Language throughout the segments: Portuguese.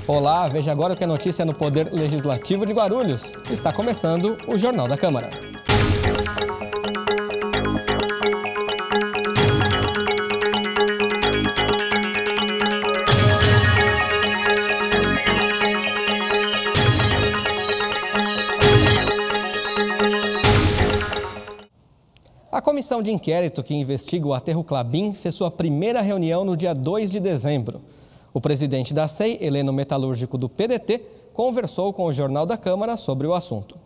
Olá, veja agora o que é notícia no Poder Legislativo de Guarulhos. Está começando o Jornal da Câmara. A comissão de inquérito que investiga o aterro Klabin fez sua primeira reunião no dia 2 de dezembro. O presidente da SEI, Heleno Metalúrgico do PDT, conversou com o Jornal da Câmara sobre o assunto.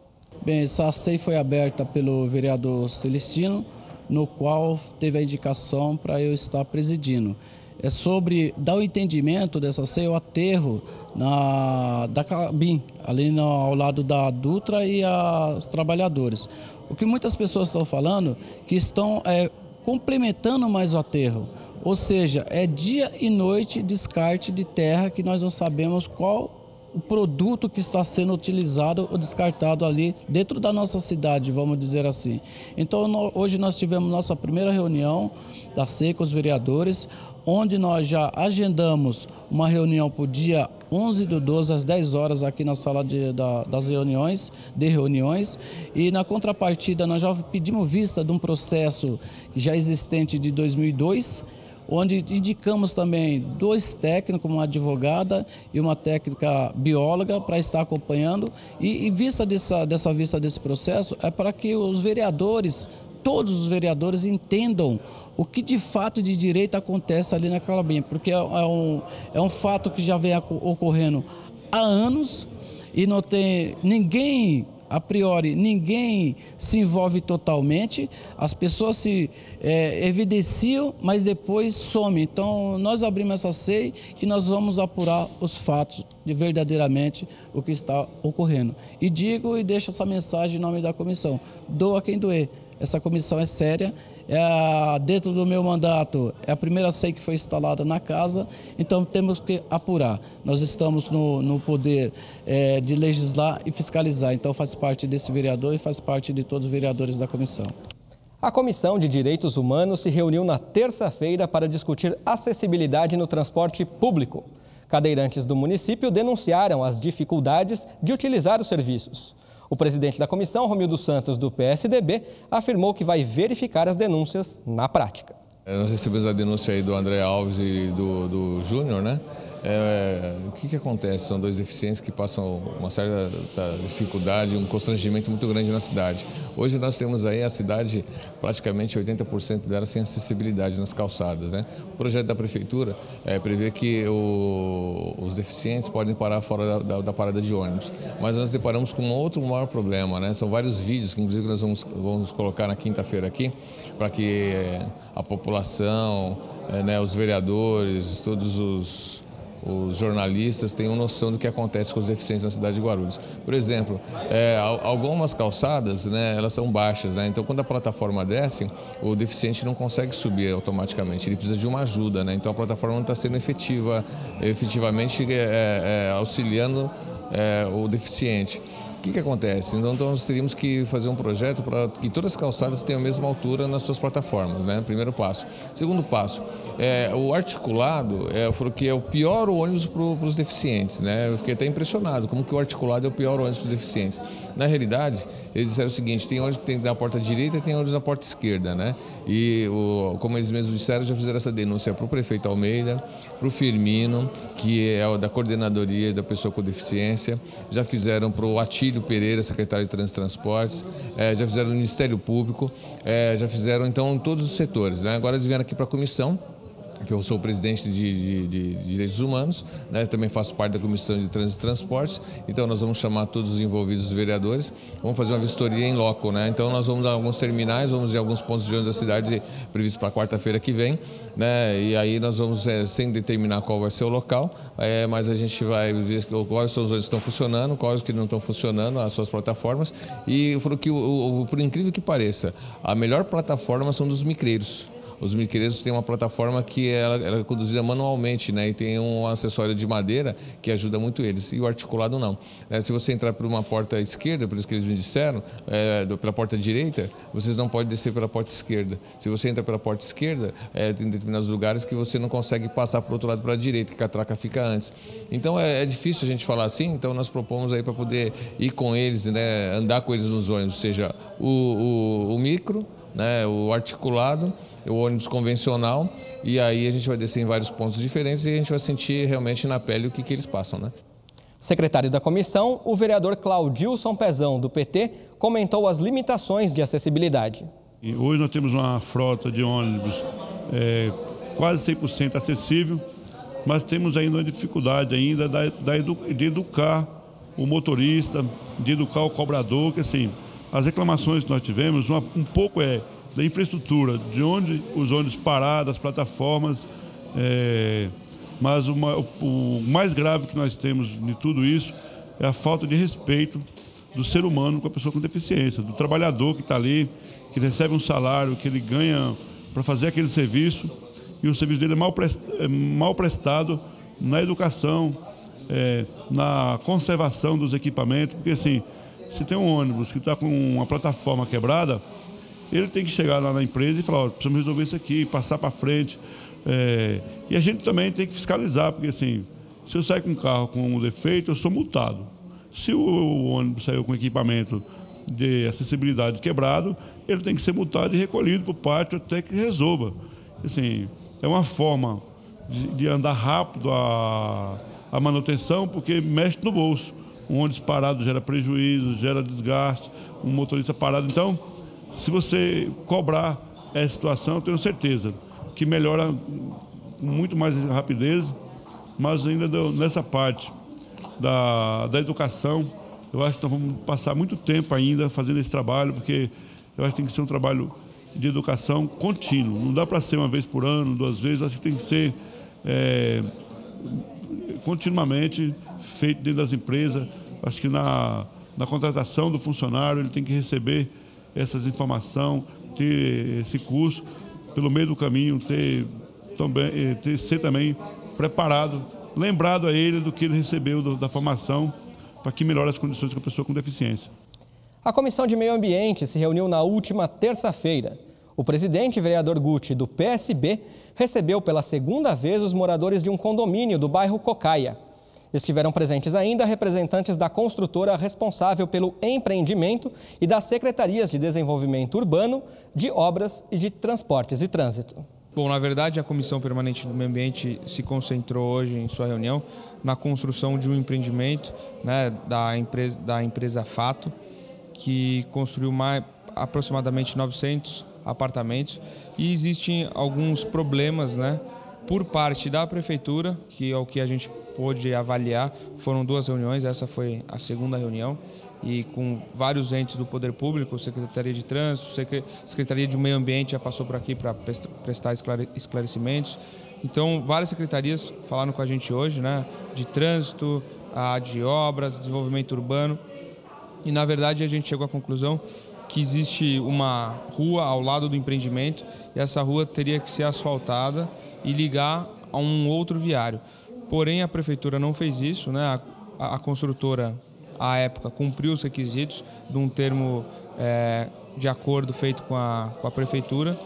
Bem, essa SEI foi aberta pelo vereador Celestino, no qual teve a indicação para eu estar presidindo. É sobre dar o entendimento dessa SEI, o aterro da Klabin, ali ao lado da Dutra e os trabalhadores. O que muitas pessoas estão falando, que estão complementando mais o aterro. Ou seja, é dia e noite descarte de terra que nós não sabemos qual o produto que está sendo utilizado ou descartado ali dentro da nossa cidade, vamos dizer assim. Então, hoje nós tivemos nossa primeira reunião da SEI com os vereadores, onde nós já agendamos uma reunião para o dia 11/12, às 10 horas, aqui na sala das reuniões, e na contrapartida nós já pedimos vista de um processo já existente de 2002, onde indicamos também 2 técnicos, uma advogada e uma técnica bióloga para estar acompanhando. E vista desse processo é para que os vereadores, todos os vereadores entendam o que de fato de direito acontece ali na Klabin, porque é um fato que já vem ocorrendo há anos e não tem ninguém... A priori, ninguém se envolve totalmente, as pessoas se evidenciam, mas depois somem. Então, nós abrimos essa SEI e nós vamos apurar os fatos de verdadeiramente o que está ocorrendo. E digo e deixo essa mensagem em nome da comissão: doa quem doer. Essa comissão é séria. Dentro do meu mandato, é a primeira SEI que foi instalada na casa, então temos que apurar. Nós estamos no poder de legislar e fiscalizar, então faz parte desse vereador e faz parte de todos os vereadores da comissão. A Comissão de Direitos Humanos se reuniu na terça-feira para discutir acessibilidade no transporte público. Cadeirantes do município denunciaram as dificuldades de utilizar os serviços. O presidente da comissão, Romildo Santos, do PSDB, afirmou que vai verificar as denúncias na prática. Nós recebemos a denúncia aí do André Alves e do Júnior, né? O que acontece? São 2 deficientes que passam uma certa dificuldade, um constrangimento muito grande na cidade. Hoje nós temos aí a cidade, praticamente 80% dela sem acessibilidade nas calçadas, né? O projeto da prefeitura prevê que os deficientes podem parar fora da parada de ônibus, mas nós deparamos com um outro maior problema, né? São vários vídeos que inclusive nós vamos colocar na quinta-feira aqui, para que a população, os vereadores, todos os jornalistas tenham noção do que acontece com os deficientes na cidade de Guarulhos. Por exemplo, algumas calçadas, né, elas são baixas, né? Então quando a plataforma desce, o deficiente não consegue subir automaticamente, ele precisa de uma ajuda, né? Então a plataforma não está sendo efetivamente auxiliando o deficiente. O que acontece? Então nós teríamos que fazer um projeto para que todas as calçadas tenham a mesma altura nas suas plataformas, né? Primeiro passo. Segundo passo, o articulado, falou que é o pior ônibus para os deficientes, né? Eu fiquei até impressionado, como que o articulado é o pior ônibus para os deficientes. Na realidade, eles disseram o seguinte: tem ônibus que tem na porta direita e tem ônibus na porta esquerda, né? E, como eles mesmos disseram, já fizeram essa denúncia para o prefeito Almeida, para o Firmino, que é da coordenadoria da pessoa com deficiência, já fizeram para o Atílio Pereira, secretário de Trânsito e Transportes, já fizeram no Ministério Público, já fizeram então em todos os setores, né? Agora eles vieram aqui para a comissão, que eu sou o presidente de Direitos Humanos, né? Também faço parte da Comissão de Trânsito e Transportes, então nós vamos chamar todos os envolvidos, os vereadores, vamos fazer uma vistoria em loco, né? Então nós vamos dar alguns terminais, vamos em alguns pontos de ônibus da cidade previsto para quarta-feira que vem, né? E aí nós vamos, sem determinar qual vai ser o local, mas a gente vai ver quais são os ônibus que estão funcionando, quais que não estão funcionando, as suas plataformas, e falou que, por incrível que pareça, a melhor plataforma são dos micreiros. Os miqueiros têm uma plataforma que ela é conduzida manualmente, né? E tem um acessório de madeira que ajuda muito eles, e o articulado não. Se você entrar por uma porta esquerda, por isso que eles me disseram, pela porta direita, vocês não podem descer pela porta esquerda. Se você entra pela porta esquerda, tem determinados lugares que você não consegue passar para o outro lado, para a direita, que a catraca fica antes. Então é difícil a gente falar assim, então nós propomos aí para poder ir com eles, né? Andar com eles nos ônibus, seja o micro, né? O articulado, o ônibus convencional, e aí a gente vai descer em vários pontos diferentes e a gente vai sentir realmente na pele o que eles passam, né? Secretário da comissão, o vereador Claudilson Pezão, do PT, comentou as limitações de acessibilidade. E hoje nós temos uma frota de ônibus quase 100% acessível, mas temos ainda uma dificuldade ainda de educar o motorista, de educar o cobrador, que assim, as reclamações que nós tivemos, um pouco da infraestrutura, de onde os ônibus parados, as plataformas, mas o mais grave que nós temos de tudo isso é a falta de respeito do ser humano com a pessoa com deficiência, do trabalhador que está ali, que recebe um salário, que ele ganha para fazer aquele serviço, e o serviço dele é mal prestado na educação, na conservação dos equipamentos, porque assim, se tem um ônibus que está com uma plataforma quebrada, ele tem que chegar lá na empresa e falar, precisamos resolver isso aqui, passar para frente. E a gente também tem que fiscalizar, porque assim, se eu sair com um carro com um defeito, eu sou multado. Se o ônibus saiu com equipamento de acessibilidade quebrado, ele tem que ser multado e recolhido para o pátio até que resolva. Assim, é uma forma de andar rápido a manutenção, porque mexe no bolso. Um ônibus parado gera prejuízo, gera desgaste, um motorista parado. Então, se você cobrar essa situação, eu tenho certeza que melhora com muito mais rapidez, mas ainda nessa parte da educação, eu acho que nós vamos passar muito tempo ainda fazendo esse trabalho, porque eu acho que tem que ser um trabalho de educação contínuo. Não dá para ser uma vez por ano, 2 vezes, acho que tem que ser continuamente feito dentro das empresas. Acho que na contratação do funcionário ele tem que receber essas informações, ter esse curso, pelo meio do caminho ser também preparado, lembrado a ele do que ele recebeu da formação, para que melhore as condições com a pessoa com deficiência. A Comissão de Meio Ambiente se reuniu na última terça-feira. O presidente, vereador Guti, do PSB, recebeu pela segunda vez os moradores de um condomínio do bairro Cocaia. Estiveram presentes ainda representantes da construtora responsável pelo empreendimento e das secretarias de desenvolvimento urbano, de obras e de transportes e trânsito. Bom, na verdade, a Comissão Permanente do Meio Ambiente se concentrou hoje em sua reunião na construção de um empreendimento, né, da empresa Fato, que construiu aproximadamente 900 apartamentos, e existem alguns problemas, né, por parte da Prefeitura, que é o que a gente pôde avaliar. Foram 2 reuniões, essa foi a segunda reunião, e com vários entes do Poder Público, Secretaria de Trânsito, Secretaria de Meio Ambiente já passou por aqui para prestar esclarecimentos. Então, várias secretarias falaram com a gente hoje, né, de trânsito, de obras, desenvolvimento urbano, e na verdade a gente chegou à conclusão que existe uma rua ao lado do empreendimento e essa rua teria que ser asfaltada e ligar a um outro viário. Porém, a Prefeitura não fez isso, né? A construtora, à época, cumpriu os requisitos de um termo de acordo feito com a Prefeitura,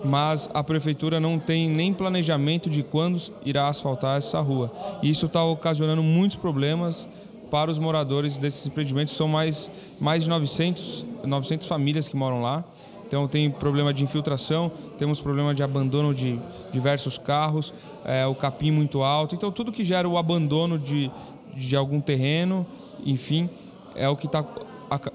mas a Prefeitura não tem nem planejamento de quando irá asfaltar essa rua. E isso está ocasionando muitos problemas para os moradores desses empreendimentos. São mais de 900 famílias que moram lá. Então tem problema de infiltração, temos problema de abandono de diversos carros, o capim muito alto. Então tudo que gera o abandono de algum terreno, enfim, é o que está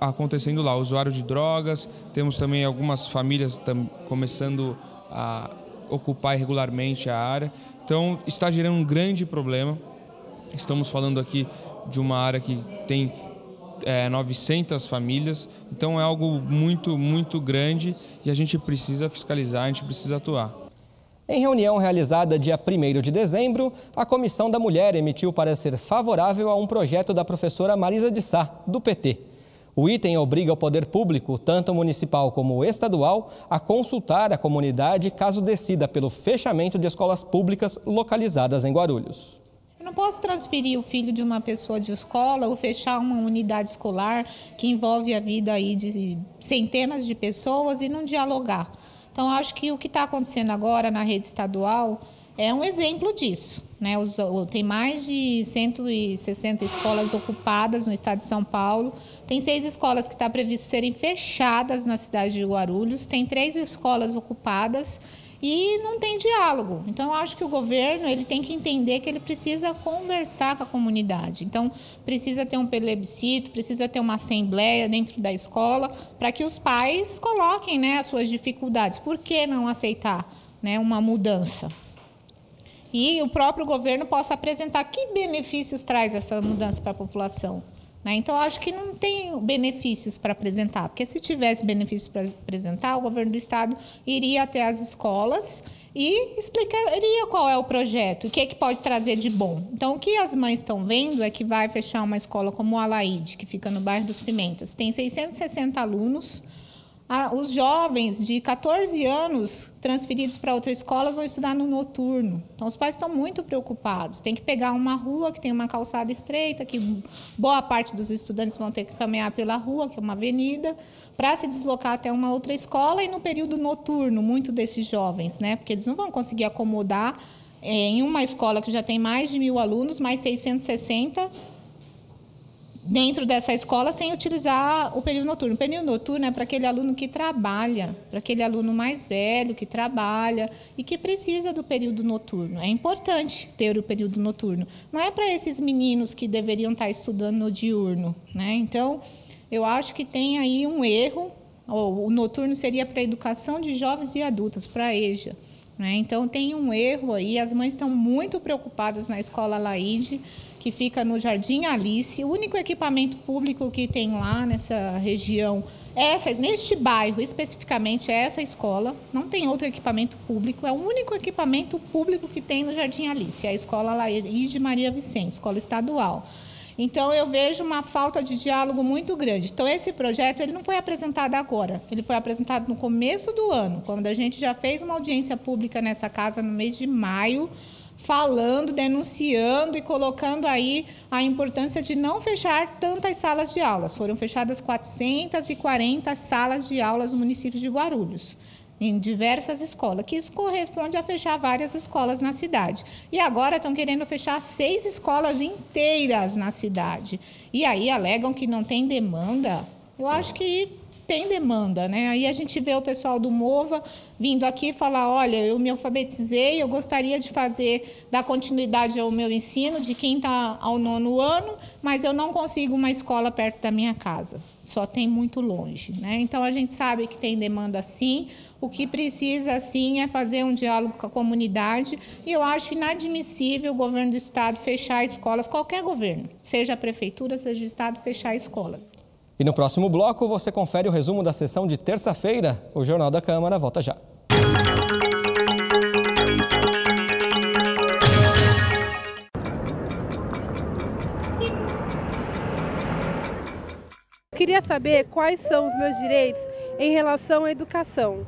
acontecendo lá. Usuário de drogas, temos também algumas famílias começando a ocupar irregularmente a área. Então está gerando um grande problema. Estamos falando aqui de uma área que tem 900 famílias, então é algo muito, muito grande e a gente precisa fiscalizar, a gente precisa atuar. Em reunião realizada dia 1º de dezembro, a Comissão da Mulher emitiu parecer favorável a um projeto da professora Marisa de Sá, do PT. O item obriga o poder público, tanto municipal como estadual, a consultar a comunidade caso decida pelo fechamento de escolas públicas localizadas em Guarulhos. Eu não posso transferir o filho de uma pessoa de escola ou fechar uma unidade escolar que envolve a vida aí de centenas de pessoas e não dialogar. Então, acho que o que está acontecendo agora na rede estadual é um exemplo disso, né? Tem mais de 160 escolas ocupadas no estado de São Paulo, tem 6 escolas que está previsto serem fechadas na cidade de Guarulhos, tem 3 escolas ocupadas e não tem diálogo. Então, eu acho que o governo ele tem que entender que ele precisa conversar com a comunidade. Então, precisa ter um plebiscito, precisa ter uma assembleia dentro da escola para que os pais coloquem, né, as suas dificuldades. Por que não aceitar, né, uma mudança? E o próprio governo possa apresentar que benefícios traz essa mudança para a população. Né? Então, acho que não tem benefícios para apresentar, porque se tivesse benefícios para apresentar, o governo do estado iria até as escolas e explicaria qual é o projeto, o que é que pode trazer de bom. Então, o que as mães estão vendo é que vai fechar uma escola como o Alaide, que fica no bairro dos Pimentas. Tem 660 alunos. Os jovens de 14 anos transferidos para outras escolas vão estudar no noturno. Então, os pais estão muito preocupados. Tem que pegar uma rua que tem uma calçada estreita, que boa parte dos estudantes vão ter que caminhar pela rua, que é uma avenida, para se deslocar até uma outra escola. E no período noturno, muito desses jovens, né? Porque eles não vão conseguir acomodar em uma escola que já tem mais de 1.000 alunos, mais 660 dentro dessa escola sem utilizar o período noturno. O período noturno é para aquele aluno que trabalha, para aquele aluno mais velho que trabalha e que precisa do período noturno. É importante ter o período noturno. Não é para esses meninos que deveriam estar estudando no diurno, né? Então, eu acho que tem aí um erro. O noturno seria para a educação de jovens e adultos, para a EJA. Né? Então, tem um erro aí. As mães estão muito preocupadas na escola Alaide, que fica no Jardim Alice. O único equipamento público que tem lá nessa região, neste bairro especificamente, é essa escola. Não tem outro equipamento público, é o único equipamento público que tem no Jardim Alice, é a escola Alaide Maria Vicente, escola estadual. Então, eu vejo uma falta de diálogo muito grande. Então, esse projeto ele não foi apresentado agora, ele foi apresentado no começo do ano, quando a gente já fez uma audiência pública nessa casa no mês de maio, falando, denunciando e colocando aí a importância de não fechar tantas salas de aulas. Foram fechadas 440 salas de aulas no município de Guarulhos, em diversas escolas, que isso corresponde a fechar várias escolas na cidade. E agora estão querendo fechar 6 escolas inteiras na cidade. E aí alegam que não tem demanda. Eu acho que tem demanda, né? Aí a gente vê o pessoal do MOVA vindo aqui falar, olha, eu me alfabetizei, eu gostaria de dar continuidade ao meu ensino de 5º ao 9º ano, mas eu não consigo uma escola perto da minha casa, só tem muito longe, né? Então, a gente sabe que tem demanda sim, o que precisa sim é fazer um diálogo com a comunidade e eu acho inadmissível o governo do estado fechar escolas, qualquer governo, seja a prefeitura, seja o estado, fechar escolas. E no próximo bloco você confere o resumo da sessão de terça-feira. O Jornal da Câmara volta já. Queria saber quais são os meus direitos em relação à educação.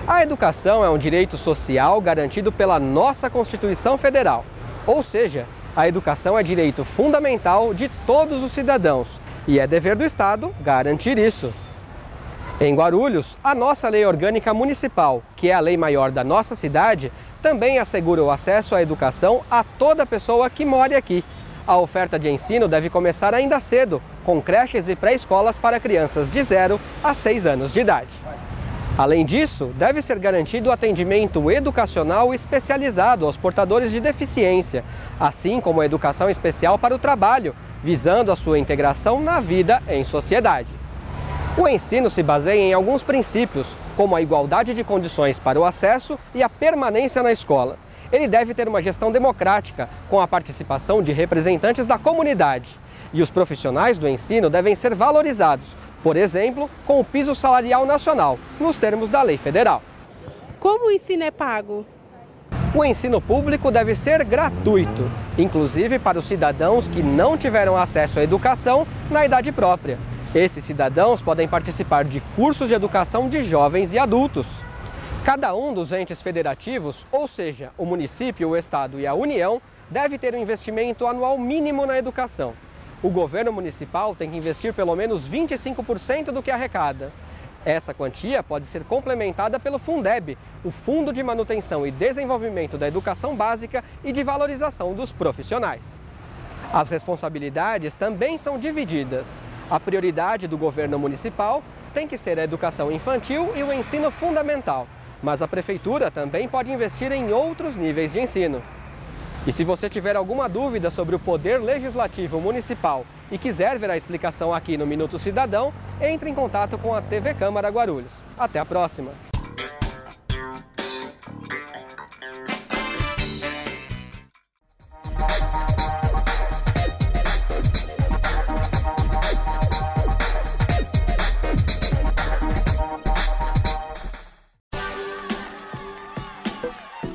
A educação é um direito social garantido pela nossa Constituição Federal, ou seja, a educação é direito fundamental de todos os cidadãos e é dever do Estado garantir isso. Em Guarulhos, a nossa Lei Orgânica Municipal, que é a lei maior da nossa cidade, também assegura o acesso à educação a toda pessoa que mora aqui. A oferta de ensino deve começar ainda cedo, com creches e pré-escolas para crianças de 0 a 6 anos de idade. Além disso, deve ser garantido o atendimento educacional especializado aos portadores de deficiência, assim como a educação especial para o trabalho, visando a sua integração na vida em sociedade. O ensino se baseia em alguns princípios, como a igualdade de condições para o acesso e a permanência na escola. Ele deve ter uma gestão democrática, com a participação de representantes da comunidade. E os profissionais do ensino devem ser valorizados, por exemplo, com o piso salarial nacional, nos termos da lei federal. Como o ensino é pago? O ensino público deve ser gratuito, inclusive para os cidadãos que não tiveram acesso à educação na idade própria. Esses cidadãos podem participar de cursos de educação de jovens e adultos. Cada um dos entes federativos, ou seja, o município, o estado e a União, deve ter um investimento anual mínimo na educação. O governo municipal tem que investir pelo menos 25% do que arrecada. Essa quantia pode ser complementada pelo Fundeb, o Fundo de Manutenção e Desenvolvimento da Educação Básica e de Valorização dos Profissionais. As responsabilidades também são divididas. A prioridade do governo municipal tem que ser a educação infantil e o ensino fundamental, mas a prefeitura também pode investir em outros níveis de ensino. E se você tiver alguma dúvida sobre o Poder Legislativo Municipal e quiser ver a explicação aqui no Minuto Cidadão, entre em contato com a TV Câmara Guarulhos. Até a próxima!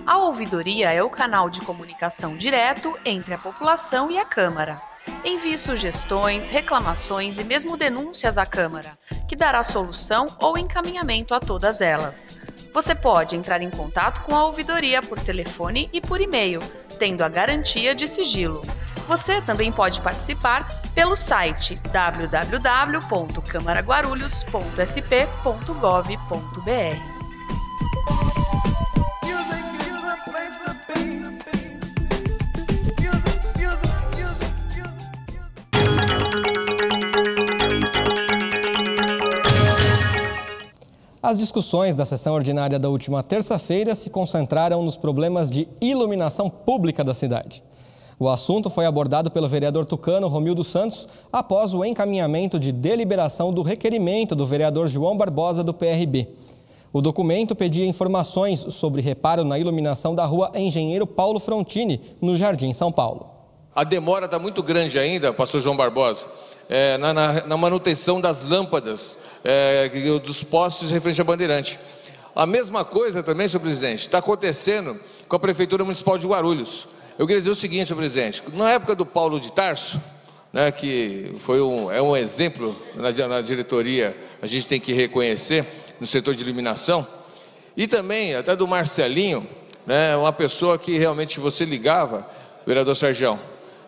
A ouvidoria é o canal de comunicação direto entre a população e a Câmara. Envie sugestões, reclamações e mesmo denúncias à Câmara, que dará solução ou encaminhamento a todas elas. Você pode entrar em contato com a ouvidoria por telefone e por e-mail, tendo a garantia de sigilo. Você também pode participar pelo site www.camaraguarulhos.sp.gov.br. As discussões da sessão ordinária da última terça-feira se concentraram nos problemas de iluminação pública da cidade. O assunto foi abordado pelo vereador tucano Romildo Santos após o encaminhamento de deliberação do requerimento do vereador João Barbosa do PRB. O documento pedia informações sobre reparo na iluminação da rua Engenheiro Paulo Frontini, no Jardim São Paulo. A demora está muito grande ainda, pastor João Barbosa, na manutenção das lâmpadas, dos postes referente à Bandeirante. A mesma coisa também, senhor presidente, está acontecendo com a Prefeitura Municipal de Guarulhos. Eu queria dizer o seguinte, senhor presidente, na época do Paulo de Tarso, né, que foi um exemplo na diretoria, a gente tem que reconhecer, no setor de iluminação, e também até do Marcelinho, né, uma pessoa que realmente você ligava, vereador Sergião,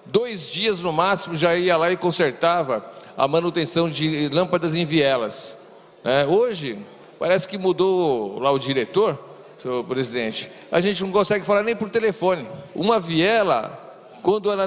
2 dias no máximo já ia lá e consertava a manutenção de lâmpadas em vielas. Hoje, parece que mudou lá o diretor, senhor presidente, a gente não consegue falar nem por telefone. Uma viela, quando ela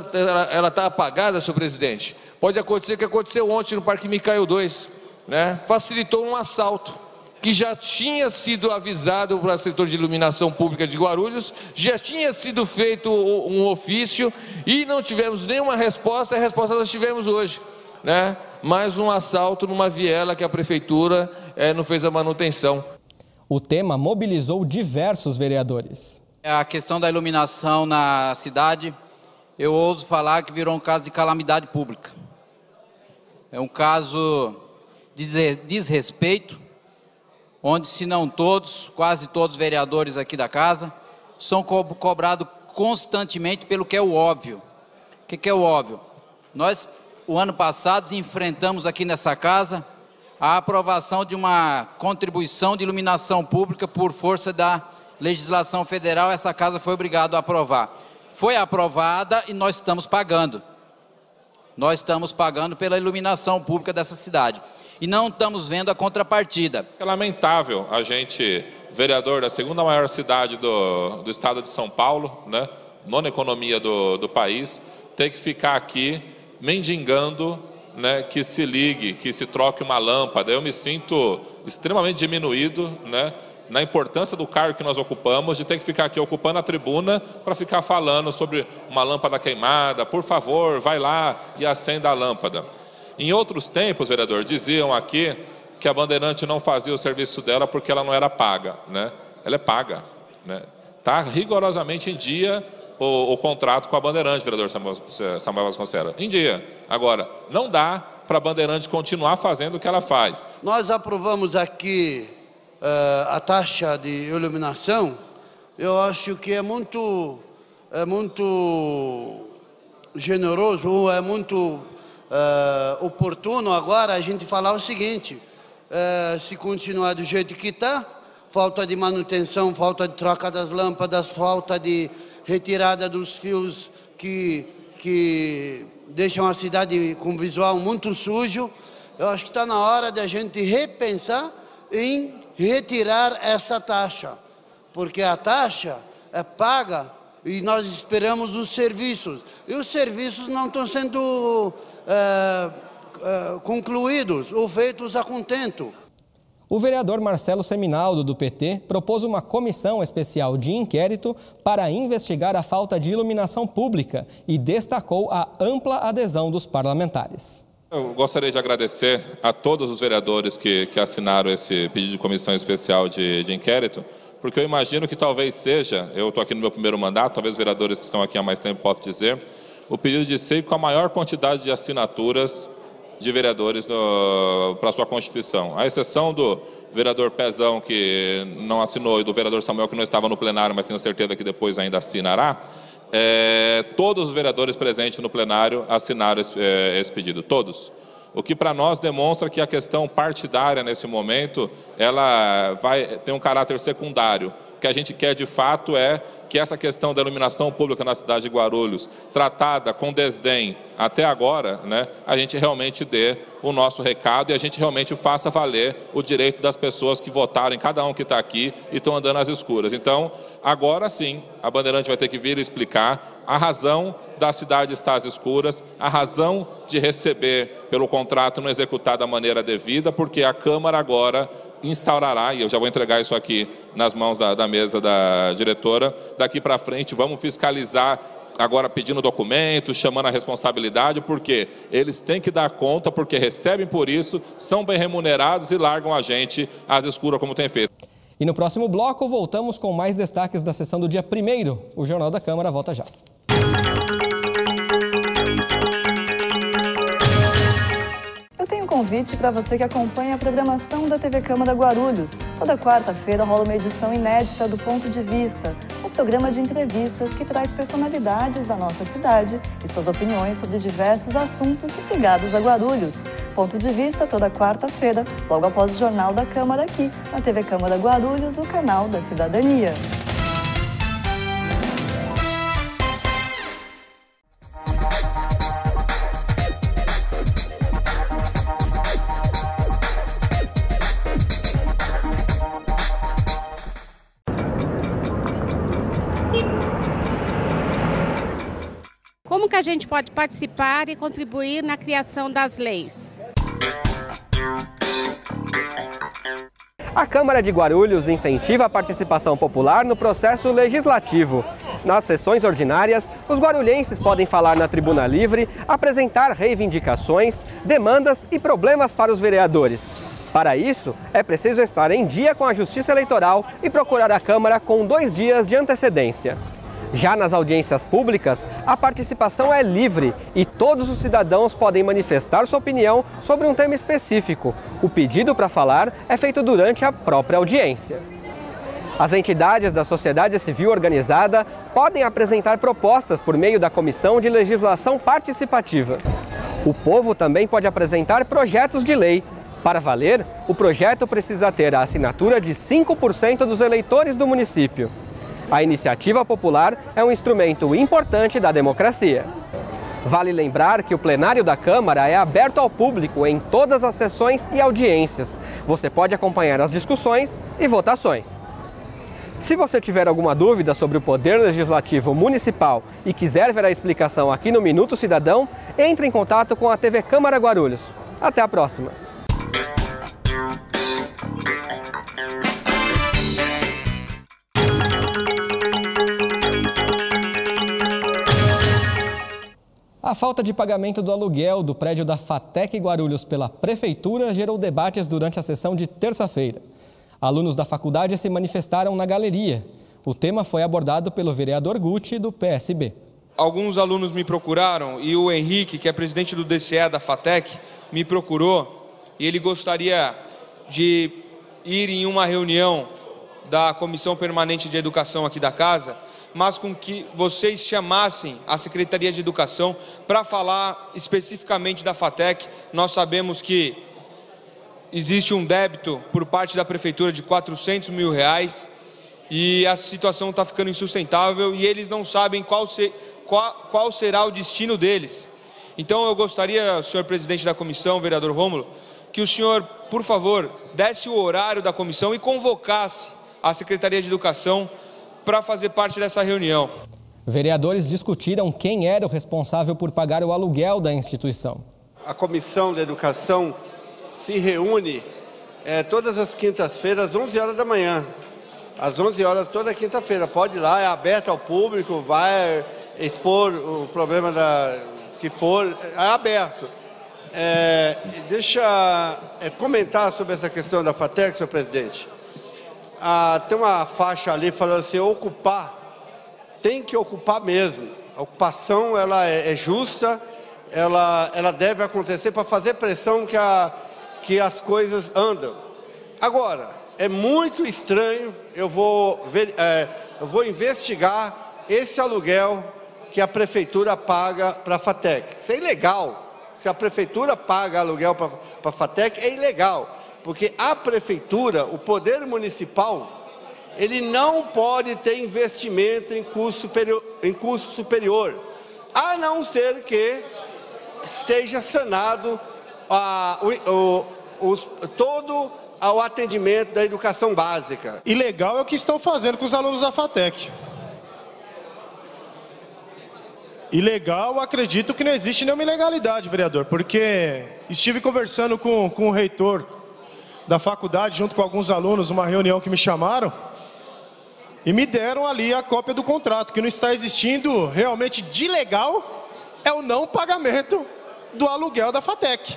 está apagada, senhor presidente, pode acontecer o que aconteceu ontem no Parque Micael 2, né? Facilitou um assalto, que já tinha sido avisado para o setor de iluminação pública de Guarulhos, já tinha sido feito um ofício e não tivemos nenhuma resposta, a resposta nós tivemos hoje, né? Mais um assalto numa viela que a prefeitura não fez a manutenção. O tema mobilizou diversos vereadores. A questão da iluminação na cidade, eu ouso falar que virou um caso de calamidade pública. É um caso de desrespeito, onde se não todos, quase todos os vereadores aqui da casa, são cobrados constantemente pelo que é o óbvio. O que é o óbvio? Nós, o ano passado, enfrentamos aqui nessa casa a aprovação de uma contribuição de iluminação pública por força da legislação federal. Essa casa foi obrigada a aprovar. Foi aprovada e nós estamos pagando. Nós estamos pagando pela iluminação pública dessa cidade. E não estamos vendo a contrapartida. É lamentável a gente, vereador da segunda maior cidade do estado de São Paulo, né, nona economia do país, ter que ficar aqui mendigando, né, que se ligue, que se troque uma lâmpada. Eu me sinto extremamente diminuído, né, na importância do cargo que nós ocupamos, de ter que ficar aqui ocupando a tribuna para ficar falando sobre uma lâmpada queimada. Por favor, vai lá e acenda a lâmpada. Em outros tempos, vereador, diziam aqui que a Bandeirante não fazia o serviço dela porque ela não era paga, né? Ela é paga, né? Está rigorosamente em dia o contrato com a Bandeirante, vereador Samuel Vasconcelos, em dia. Agora, não dá para a Bandeirante continuar fazendo o que ela faz. Nós aprovamos aqui a taxa de iluminação eu acho que é muito generoso, ou é muito oportuno agora a gente falar o seguinte: se continuar do jeito que está, falta de manutenção, falta de troca das lâmpadas, falta de retirada dos fios que deixam a cidade com visual muito sujo, eu acho que está na hora de a gente repensar em retirar essa taxa, porque a taxa é paga e nós esperamos os serviços, e os serviços não estão sendo concluídos ou feitos a contento. O vereador Marcelo Seminaldo, do PT, propôs uma comissão especial de inquérito para investigar a falta de iluminação pública e destacou a ampla adesão dos parlamentares. Eu gostaria de agradecer a todos os vereadores que assinaram esse pedido de comissão especial de inquérito, porque eu imagino que talvez seja, eu estou aqui no meu primeiro mandato, talvez os vereadores que estão aqui há mais tempo possam dizer, o pedido de ser com a maior quantidade de assinaturas de vereadores para a sua Constituição. À exceção do vereador Pezão, que não assinou, e do vereador Samuel, que não estava no plenário, mas tenho certeza que depois ainda assinará, todos os vereadores presentes no plenário assinaram esse pedido, todos. O que para nós demonstra que a questão partidária nesse momento, ela tem um caráter secundário. O que a gente quer de fato é que essa questão da iluminação pública na cidade de Guarulhos, tratada com desdém até agora, né, a gente realmente dê o nosso recado e a gente realmente faça valer o direito das pessoas que votaram, cada um que está aqui e estão andando às escuras. Então, agora sim, a Bandeirante vai ter que vir explicar a razão da cidade estar às escuras, a razão de receber pelo contrato não executar da maneira devida, porque a Câmara agora instaurará, e eu já vou entregar isso aqui nas mãos da mesa da diretora, daqui para frente vamos fiscalizar, agora pedindo documentos, chamando a responsabilidade, porque eles têm que dar conta, porque recebem por isso, são bem remunerados e largam a gente às escuras como tem feito. E no próximo bloco voltamos com mais destaques da sessão do dia 1º. O Jornal da Câmara volta já. Eu tenho um convite para você que acompanha a programação da TV Câmara Guarulhos. Toda quarta-feira rola uma edição inédita do Ponto de Vista, um programa de entrevistas que traz personalidades da nossa cidade e suas opiniões sobre diversos assuntos ligados a Guarulhos. Ponto de Vista toda quarta-feira, logo após o Jornal da Câmara aqui, na TV Câmara Guarulhos, o canal da cidadania. Como que a gente pode participar e contribuir na criação das leis? A Câmara de Guarulhos incentiva a participação popular no processo legislativo. Nas sessões ordinárias, os guarulhenses podem falar na tribuna livre, apresentar reivindicações, demandas e problemas para os vereadores. Para isso, é preciso estar em dia com a Justiça Eleitoral e procurar a Câmara com 2 dias de antecedência. Já nas audiências públicas, a participação é livre e todos os cidadãos podem manifestar sua opinião sobre um tema específico. O pedido para falar é feito durante a própria audiência. As entidades da sociedade civil organizada podem apresentar propostas por meio da Comissão de Legislação Participativa. O povo também pode apresentar projetos de lei. Para valer, o projeto precisa ter a assinatura de 5% dos eleitores do município. A iniciativa popular é um instrumento importante da democracia. Vale lembrar que o plenário da Câmara é aberto ao público em todas as sessões e audiências. Você pode acompanhar as discussões e votações. Se você tiver alguma dúvida sobre o Poder Legislativo Municipal e quiser ver a explicação aqui no Minuto Cidadão, entre em contato com a TV Câmara Guarulhos. Até a próxima! A falta de pagamento do aluguel do prédio da FATEC Guarulhos pela Prefeitura gerou debates durante a sessão de terça-feira. Alunos da faculdade se manifestaram na galeria. O tema foi abordado pelo vereador Guti, do PSB. Alguns alunos me procuraram e o Henrique, que é presidente do DCE da FATEC, me procurou e ele gostaria de ir em uma reunião da Comissão Permanente de Educação aqui da Casa, mas com que vocês chamassem a Secretaria de Educação para falar especificamente da FATEC. Nós sabemos que existe um débito por parte da Prefeitura de R$400 mil e a situação está ficando insustentável e eles não sabem qual será o destino deles. Então eu gostaria, senhor presidente da comissão, vereador Rômulo, que o senhor, por favor, desse o horário da comissão e convocasse a Secretaria de Educação para fazer parte dessa reunião. Vereadores discutiram quem era o responsável por pagar o aluguel da instituição. A Comissão de Educação se reúne todas as quintas-feiras, às 11 horas da manhã. Às 11 horas, toda quinta-feira. Pode ir lá, é aberto ao público, vai expor o problema que for, é aberto. Deixa comentar sobre essa questão da FATEC, senhor presidente. Tem uma faixa ali falando assim, ocupar, tem que ocupar mesmo. A ocupação ela é justa, ela deve acontecer para fazer pressão que as coisas andam. Agora, é muito estranho, eu vou investigar esse aluguel que a Prefeitura paga para a FATEC. Isso é ilegal. Se a Prefeitura paga aluguel para a FATEC, é ilegal. Porque a Prefeitura, o Poder Municipal, ele não pode ter investimento em curso superior, a não ser que esteja sanado todo o atendimento da educação básica. Ilegal é o que estão fazendo com os alunos da FATEC. Ilegal, acredito que não existe nenhuma ilegalidade, vereador, porque estive conversando com o reitor da faculdade, junto com alguns alunos, numa reunião que me chamaram, e me deram ali a cópia do contrato, que não está existindo realmente de legal, é o não pagamento do aluguel da FATEC.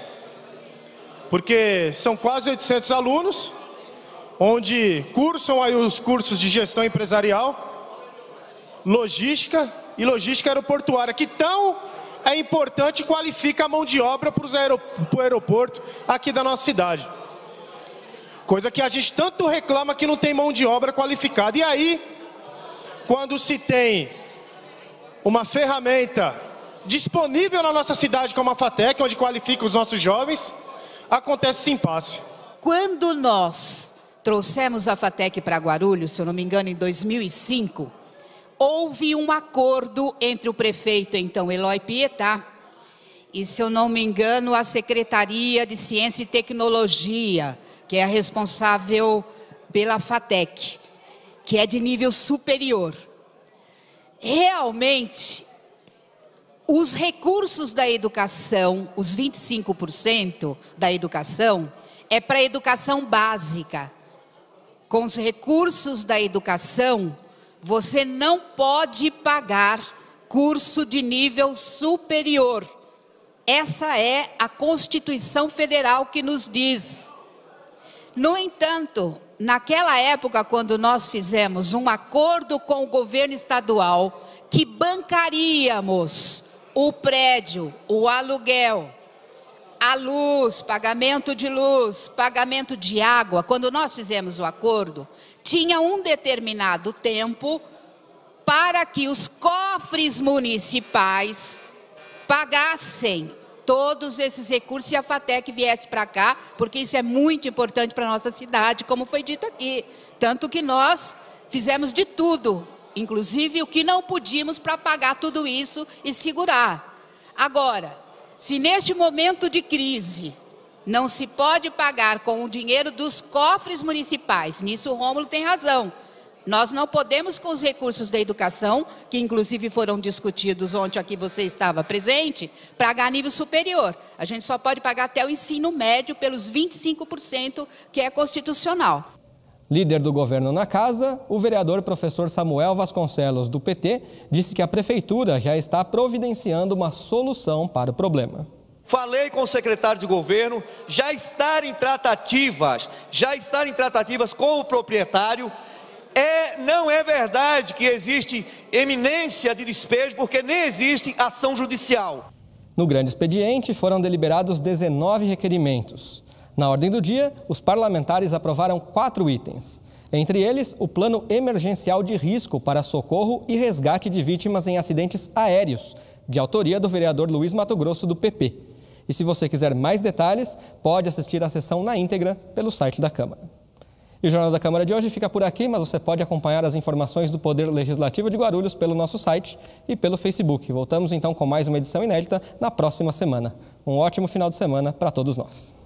Porque são quase 800 alunos, onde cursam aí os cursos de gestão empresarial, logística e logística aeroportuária, que tão importante e qualifica a mão de obra para o aeroporto aqui da nossa cidade. Coisa que a gente tanto reclama que não tem mão de obra qualificada. E aí, quando se tem uma ferramenta disponível na nossa cidade como a FATEC, onde qualifica os nossos jovens, acontece esse impasse. Quando nós trouxemos a FATEC para Guarulhos, se eu não me engano, em 2005, houve um acordo entre o prefeito, então, Eloy Pietá, e, se eu não me engano, a Secretaria de Ciência e Tecnologia, que é a responsável pela FATEC, que é de nível superior. Realmente, os recursos da educação, os 25% da educação, é para a educação básica. Com os recursos da educação, você não pode pagar curso de nível superior. Essa é a Constituição Federal que nos diz. No entanto, naquela época, quando nós fizemos um acordo com o governo estadual, que bancaríamos o prédio, o aluguel, a luz, pagamento de luz, pagamento de água, quando nós fizemos o acordo, tinha um determinado tempo para que os cofres municipais pagassem todos esses recursos e a FATEC viesse para cá, porque isso é muito importante para a nossa cidade, como foi dito aqui. Tanto que nós fizemos de tudo, inclusive o que não podíamos para pagar tudo isso e segurar. Agora, se neste momento de crise não se pode pagar com o dinheiro dos cofres municipais, nisso o Rômulo tem razão. Nós não podemos, com os recursos da educação, que inclusive foram discutidos ontem aqui, você estava presente, pagar a nível superior. A gente só pode pagar até o ensino médio pelos 25%, que é constitucional. Líder do governo na casa, o vereador professor Samuel Vasconcelos, do PT, disse que a prefeitura já está providenciando uma solução para o problema. Falei com o secretário de governo, já estar em tratativas com o proprietário. Não é verdade que existe eminência de despejo, porque nem existe ação judicial. No grande expediente foram deliberados 19 requerimentos. Na ordem do dia, os parlamentares aprovaram 4 itens. Entre eles, o Plano Emergencial de Risco para Socorro e Resgate de Vítimas em Acidentes Aéreos, de autoria do vereador Luiz Mato Grosso, do PP. E se você quiser mais detalhes, pode assistir à sessão na íntegra pelo site da Câmara. E o Jornal da Câmara de hoje fica por aqui, mas você pode acompanhar as informações do Poder Legislativo de Guarulhos pelo nosso site e pelo Facebook. Voltamos então com mais uma edição inédita na próxima semana. Um ótimo final de semana para todos nós.